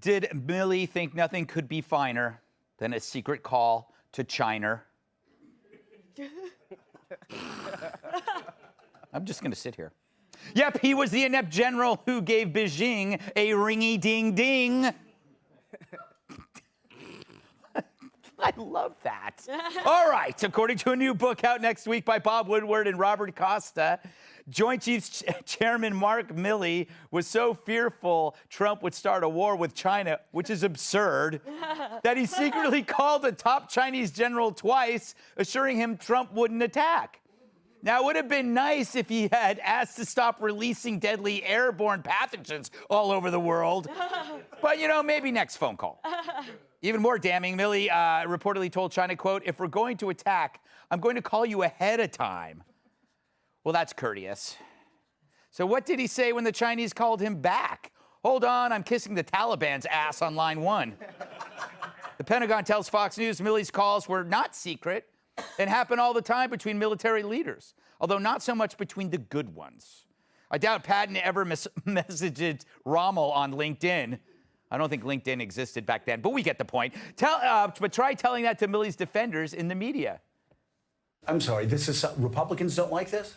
Did Milley think nothing could be finer than a secret call to China? I'm just going to sit here. Yep, he was the inept general who gave Beijing a ringy-ding-ding. I love that. All right, according to a new book out next week by Bob Woodward and Robert Costa, Joint Chiefs Chairman Mark Milley was so fearful Trump would start a war with China, which is absurd, that he secretly called the top Chinese general twice, assuring him Trump wouldn't attack. Now, it would have been nice if he had asked to stop releasing deadly airborne pathogens all over the world. But, you know, maybe next phone call. Even more damning, Milley reportedly told China, quote, "If we're going to attack, I'm going to call you ahead of time." Well, that's courteous. So what did he say when the Chinese called him back? "Hold on, I'm kissing the Taliban's ass on line 1. The Pentagon tells Fox News Milley's calls were not secret and happen all the time between military leaders, although not so much between the good ones. I doubt Patton ever messaged Rommel on LinkedIn. I don't think LinkedIn existed back then, but we get the point. But try telling that to Milley's defenders in the media. I'm sorry, Republicans don't like this?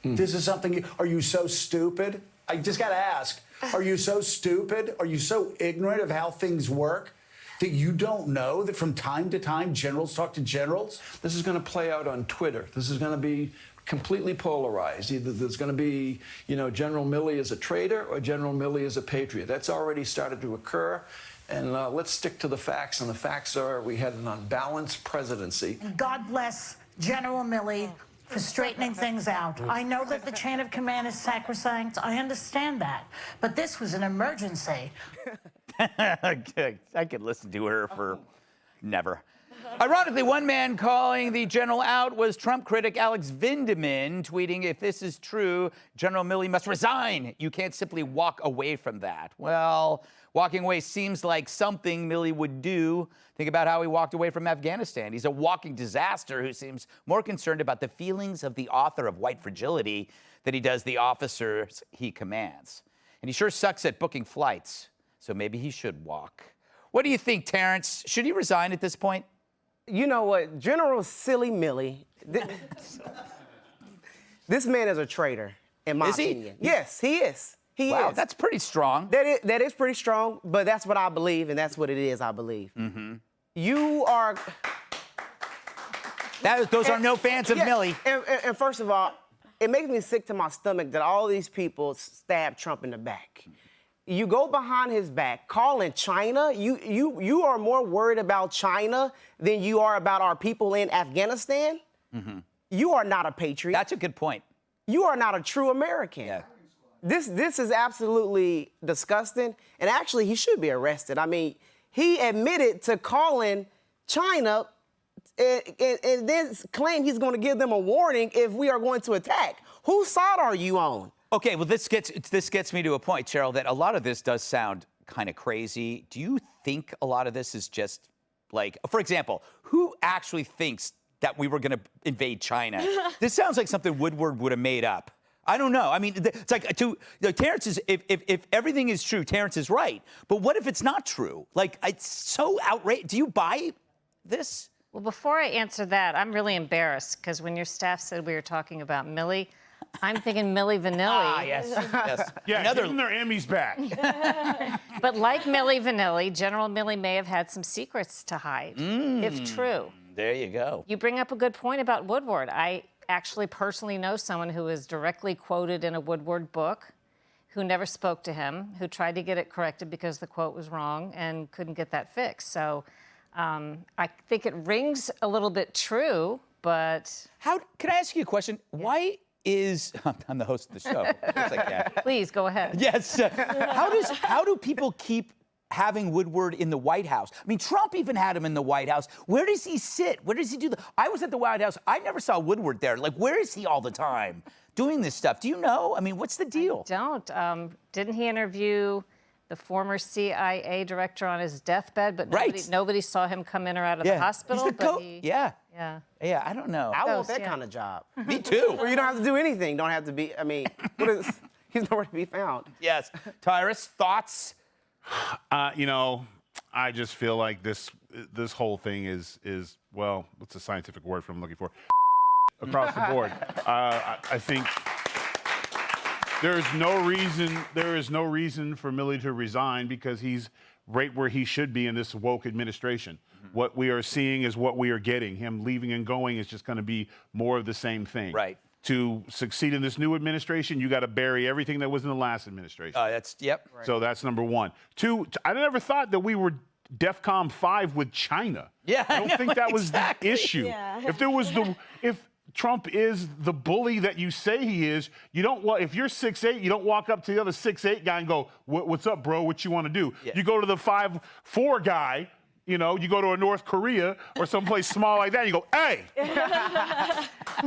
This is something, are you so stupid? I just got to ask, are you so stupid? Are you so ignorant of how things work that you don't know that from time to time generals talk to generals? This is going to play out on Twitter. This is going to be completely polarized. Either there's going to be, you know, General Milley is a traitor or General Milley is a patriot. That's already started to occur. And let's stick to the facts. And the facts are we had an unbalanced presidency. God bless General Milley for straightening things out. I know that the chain of command is sacrosanct. I understand that. But this was an emergency. I could listen to her for never. Ironically, one man calling the general out was Trump critic Alex Vindeman, tweeting, "If this is true, General Milley must resign. You can't simply walk away from that." Well, walking away seems like something Milley would do. Think about how he walked away from Afghanistan. He's a walking disaster who seems more concerned about the feelings of the author of White Fragility than he does the officers he commands. And he sure sucks at booking flights, so maybe he should walk. What do you think, Terrence? Should he resign at this point? You know what? General Silly Milley, this man is a traitor, in my opinion. Yes, he is. Wow, that's pretty strong. That is pretty strong, but that's what I believe, and that's what it is, I believe. Mm-hmm. You are... Those are no fans of Milley. And first of all, it makes me sick to my stomach that all these people stab Trump in the back. You go behind his back, calling China. You are more worried about China than you are about our people in Afghanistan. Mm-hmm. You are not a patriot. That's a good point. You are not a true American. Yeah. This is absolutely disgusting. And actually, he should be arrested. I mean, he admitted to calling China and then claim he's going to give them a warning if we are going to attack. Whose side are you on? Okay, well, this gets me to a point, Cheryl, that a lot of this does sound kind of crazy. Do you think a lot of this is just like, for example, who actually thinks that we were going to invade China? This sounds like something Woodward would have made up. I don't know. I mean, it's like Terrence is, if everything is true, Terrence is right. But what if it's not true? Like, it's so outrageous. Do you buy this? Well, before I answer that, I'm really embarrassed because when your staff said we were talking about Milley, I'm thinking Milli Vanilli. Ah, yes, yes. Yeah, give them their Emmys back. But like Milli Vanilli, General Milley may have had some secrets to hide, if true. There you go. You bring up a good point about Woodward. I actually personally know someone who was directly quoted in a Woodward book, who never spoke to him, who tried to get it corrected because the quote was wrong and couldn't get that fixed. So I think it rings a little bit true, but... Can I ask you a question? Yeah. Why is... I'm the host of the show. Please, go ahead. Yes. How do people keep having Woodward in the White House? I mean, Trump even had him in the White House. Where does he sit? Where does he do I was at the White House. I never saw Woodward there. Like, where is he all the time doing this stuff? Do you know? I mean, what's the deal? I don't. Didn't he interview the former CIA director on his deathbed, but nobody saw him come in or out of the hospital? He's the Yeah, I don't know. I want that kind of job. Me too. Where you don't have to do anything. Don't have to be, I mean, he's nowhere to be found. Yes. Tyrus, thoughts? You know, I just feel like this whole thing is well, what's the scientific word I'm looking for? Across the board. I think there is no reason for Milley to resign because he's right where he should be in this woke administration. What we are seeing is what we are getting. Him leaving and going is just going to be more of the same thing. Right. To succeed in this new administration, you got to bury everything that was in the last administration. Yep. So that's number one. Two, I never thought that we were DEFCON 5 with China. Yeah, I don't think that was exactly. the issue. Yeah. If Trump is the bully that you say he is, if you're 6'8", you don't walk up to the other 6'8" guy and go, "What's up, bro? What you want to do?" Yeah. You go to the 5'4" guy. You know, you go to a North Korea or someplace small like that, and you go, "Hey!" You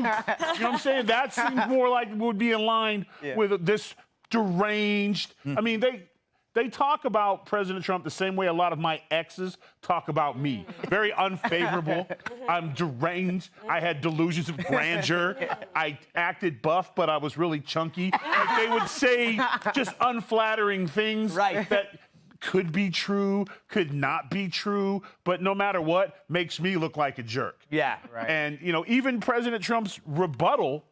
know what I'm saying? That seems more like it would be in line with this deranged. I mean, they talk about President Trump the same way a lot of my exes talk about me. Very unfavorable. I'm deranged. I had delusions of grandeur. I acted buff, but I was really chunky. Like they would say just unflattering things that could be true, could not be true, but no matter what, makes me look like a jerk. Yeah. Right. And, you know, even President Trump's rebuttal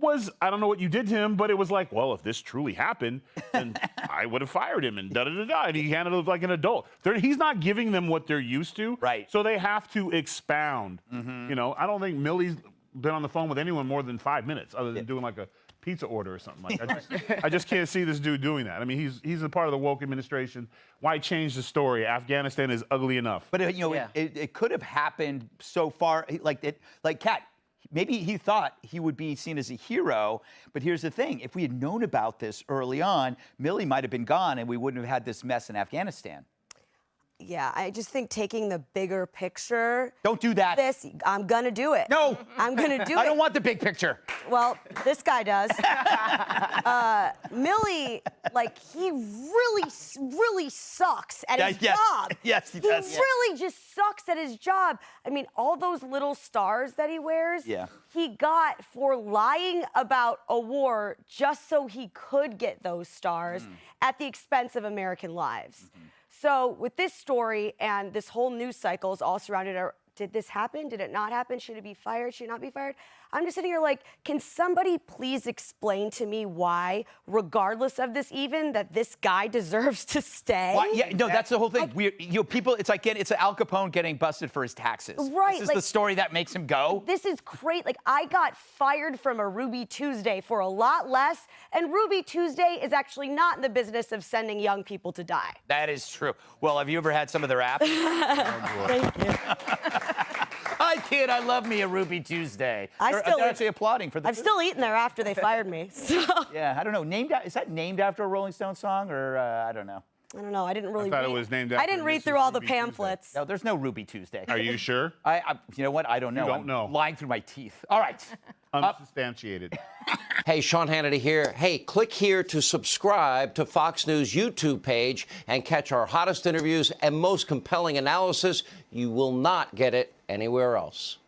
was, I don't know what you did to him, but it was like, well, if this truly happened, then I would have fired him and da-da-da-da. And he handled it like an adult. He's not giving them what they're used to. Right. So they have to expound. You know, I don't think Milley's been on the phone with anyone more than 5 minutes other than doing like a pizza order or something like that. I just can't see this dude doing that. I mean, he's a part of the woke administration. Why change the story? Afghanistan is ugly enough. But it could have happened so far, like Kat. Maybe he thought he would be seen as a hero, but here's the thing: if we had known about this early on, Milley might have been gone, and we wouldn't have had this mess in Afghanistan. Yeah, I just think taking the bigger picture. Don't do that. I'm gonna do it. No. I'm gonna do it. I don't want the big picture. Well, this guy does. Milley, like, he really sucks at his job. Yes, he does. He really just sucks at his job. I mean, all those little stars that he wears, he got for lying about a war just so he could get those stars at the expense of American lives. So with this story and this whole news cycle is all surrounded around, did this happen? Did it not happen? Should it be fired? Should it not be fired? I'm just sitting here like, can somebody please explain to me why, regardless of this even, that this guy deserves to stay? Why? Yeah, no, that's the whole thing. People, it's like it's Al Capone getting busted for his taxes. Right. This is the story that makes him go. This is great. Like, I got fired from a Ruby Tuesday for a lot less, and Ruby Tuesday is actually not in the business of sending young people to die. That is true. Well, have you ever had some of their apps? Thank you. I kid. I love me a Ruby Tuesday. They're actually applauding for the. I've still eaten there after they fired me. So. Yeah, I don't know. Is that named after a Rolling Stone song, or I don't know? I don't know. I didn't really. I thought it was named after I didn't read Mrs. through all the Ruby Tuesday. pamphlets. No, there's no Ruby Tuesday. Are you sure? You know what? I don't know. You don't know. I'm lying through my teeth. All right. Unsubstantiated. Hey, Sean Hannity here. Hey, click here to subscribe to Fox News YouTube page and catch our hottest interviews and most compelling analysis. You will not get it anywhere else.